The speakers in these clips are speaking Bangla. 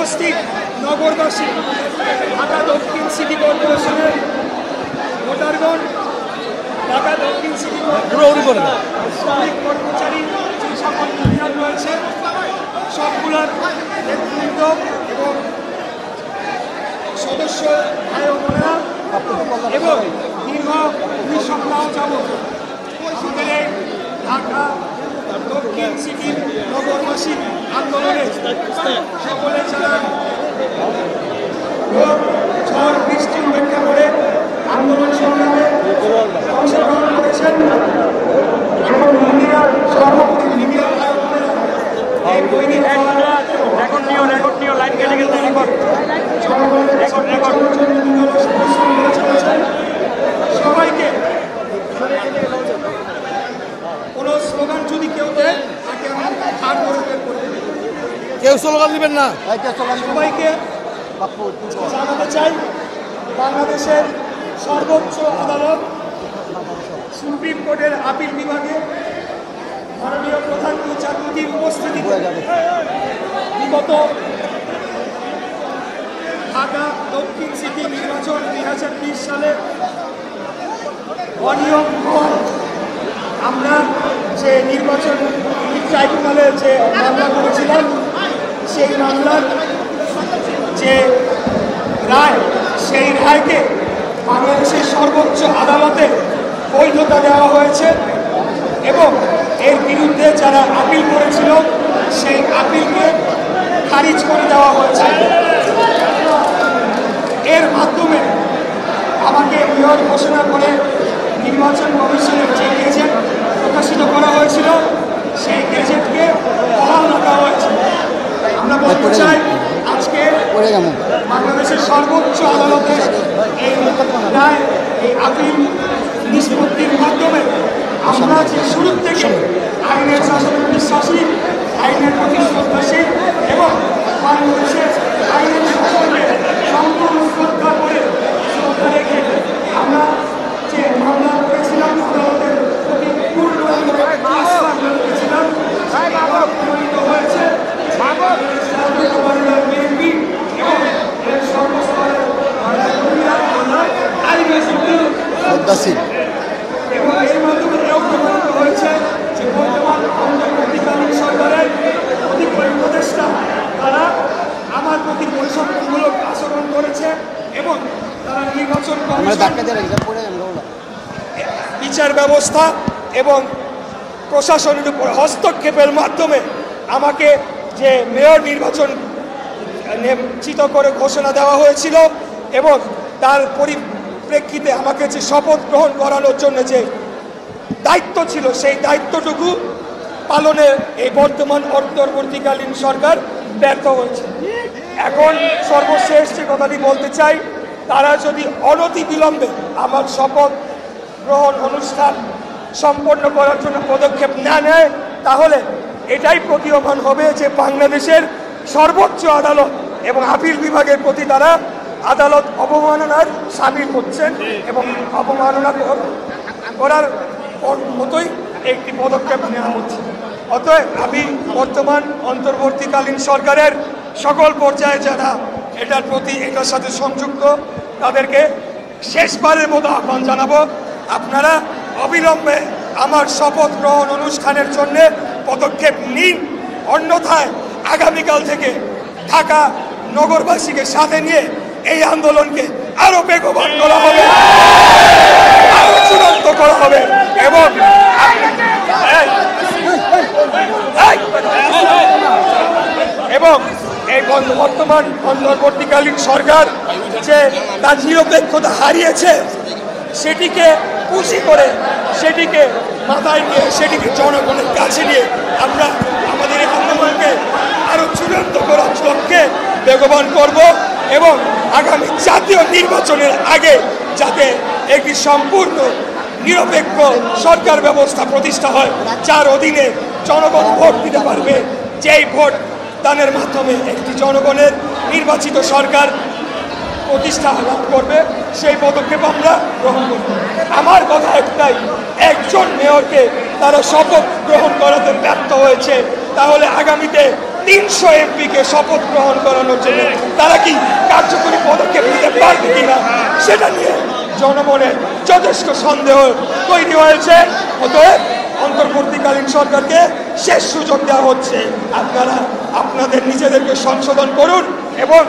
উপস্থিত নগরবাসী, ঢাকা দক্ষিণ সিটি কর্পোরেশনের ভোটারগণ, ঢাকা দক্ষিণ সিটি কর্পোরেশনের শ্রমিক কর্মচারী যে সকল ইউনিয়ন রয়েছে সবগুলোর নেতৃত্ব এবং সদস্য ভাই ও বোনেরা এবং দীর্ঘ 2 সপ্তাহ যাবৎ আমাদের এই ঢাকা দক্ষিণ সিটির নগরবাসী আন্দোলনে সকলে যারা ঝড় বৃষ্টি উপেক্ষা করে আন্দোলন সংগ্রামে অংশগ্রহণ করেছেন এবং মিডিয়ার সর্বোপরি মিডিয়ার এই বৈরী সবাইকে কোন স্লোগান যদি কেউ দেয় তাকে আমরা হার করে বের করে দেব। কেউ স্লোগান দিবেন না। সবাইকে জানাতে চাই, বাংলাদেশের সর্বোচ্চ আদালত সুপ্রিম কোর্টের আপিল বিভাগে মাননীয় প্রধান বিচারপতির উপস্থিতিতে বিগত ঢাকা দক্ষিণ সিটি নির্বাচন 2020 সালে অনিয়ম আমরা যে নির্বাচন ট্রাইব্যুনালে যে মামলা করেছিলাম সেই মামলার যে রায়, সেই রায়কে বাংলাদেশের সর্বোচ্চ আদালতে বৈধতা দেওয়া হয়েছে এবং এর বিরুদ্ধে যারা আপিল করেছিল সেই আপিলকে খারিজ করে দেওয়া হয়েছে। এর মাধ্যমে আমাকে মেয়র ঘোষণা করে নির্বাচন কমিশনের যে গেজেট প্রকাশিত করা হয়েছিল সেই গেজেটকে বহাল রাখা হয়েছে। আমরা বলতে চাই আজকে বাংলাদেশের সর্বোচ্চ আদালতে এই রায়, এই আপিল নিষ্পত্তির মাধ্যমে আমরা যে শুরু থেকে আইনের শাসনে বিশ্বাসী, আইনের প্রতি শ্রদ্ধাশীল এবং বাংলাদেশের আইনের শাসনকে সম্পূর্ণ শ্রদ্ধা করে শ্রদ্ধা রেখে আমরা যে মামলা করেছিলাম আদালতের প্রতি পূর্ণ আস্থা রেখেছিলাম প্রমাণিত হয়েছে। বিএনপি এবং এর সর্বস্তরের এবং এর মাধ্যমে এও প্রমাণিত হয়েছে যে বর্তমান অন্তর্বর্তীকালীন সরকারের অধিকারী উপদেষ্টা তারা আমার প্রতি বৈষম্যমূলক আচরণ করেছে এবং তারা নির্বাচন বিচার ব্যবস্থা এবং প্রশাসনের উপর হস্তক্ষেপের মাধ্যমে আমাকে যে মেয়র নির্বাচন নিশ্চিত করে ঘোষণা দেওয়া হয়েছিল এবং তার পরিপ্রেক্ষিতে আমাকে যে শপথ গ্রহণ করানোর জন্য যে দায়িত্ব ছিল সেই দায়িত্বটুকু পালনে এই বর্তমান অন্তর্বর্তীকালীন সরকার ব্যর্থ হয়েছে। এখন সর্বশেষ যে কথাটি বলতে চাই, তারা যদি অনতিবিলম্বে আমার শপথ গ্রহণ অনুষ্ঠান সম্পন্ন করার জন্য পদক্ষেপ না নেয় তাহলে এটাই প্রতীয়মান হবে যে বাংলাদেশের সর্বোচ্চ আদালত এবং আপিল বিভাগের প্রতি তারা আদালত অবমাননার সামিল হচ্ছেন এবং অবমাননা করার মতোই একটি পদক্ষেপ নেওয়া হচ্ছে। অতএব আমি বর্তমান অন্তর্বর্তীকালীন সরকারের সকল পর্যায়ে যারা এটার সাথে সংযুক্ত তাদেরকে শেষবারের মতো আহ্বান জানাবো, আপনারা অবিলম্বে আমার শপথ গ্রহণ অনুষ্ঠানের জন্য পদক্ষেপ নিন, অন্যথায় আগামীকাল থেকে ঢাকা নগরবাসীকে সাথে নিয়ে এই আন্দোলনকে আরো বেগবান করা হবে, আরো চূড়ান্ত করা হবে এবং এই বর্তমান অন্তর্বর্তীকালীন সরকার যে তার নিরপেক্ষতা হারিয়েছে সেটিকে পুঁজি করে, সেটিকে মাথায় নিয়ে, সেটিকে জনগণের কাছে নিয়ে আমরা আমাদের এই আন্দোলনকে আরো চূড়ান্ত করার লক্ষ্যে বেগবান করব এবং আগামী জাতীয় নির্বাচনের আগে যাতে একটি সম্পূর্ণ নিরপেক্ষ সরকার ব্যবস্থা প্রতিষ্ঠা হয় যার অধীনে জনগণ ভোট দিতে পারবে, যেই ভোট দানের মাধ্যমে একটি জনগণের নির্বাচিত সরকার প্রতিষ্ঠা লাভ করবে, সেই পদক্ষেপ আমরা গ্রহণ করব। আমার কথা একটাই, একজন মেয়রকে তারা শপথ গ্রহণ করাতে ব্যর্থ হয়েছে, তাহলে আগামীতে 300 এমপিকে শপথ গ্রহণ করানোর জন্য তারা কি কার্যকরী পদক্ষেপ নিতে পারবে কিনা সেটা নিয়ে জনমনে যথেষ্ট সন্দেহ তৈরি হয়েছে। অতএব অন্তর্বর্তীকালীন সরকারকে শেষ সুযোগ দেওয়া হচ্ছে। আপনারা আপনাদের নিজেদেরকে সংশোধন করুন এবং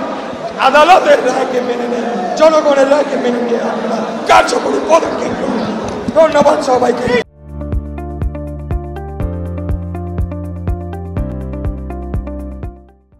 আদালতের রায়কে মেনে নেন, জনগণের রায়কে মেনে নিয়ে আপনারা কার্যকরী পদক্ষেপ গ্রহণ করুন। ধন্যবাদ সবাইকে।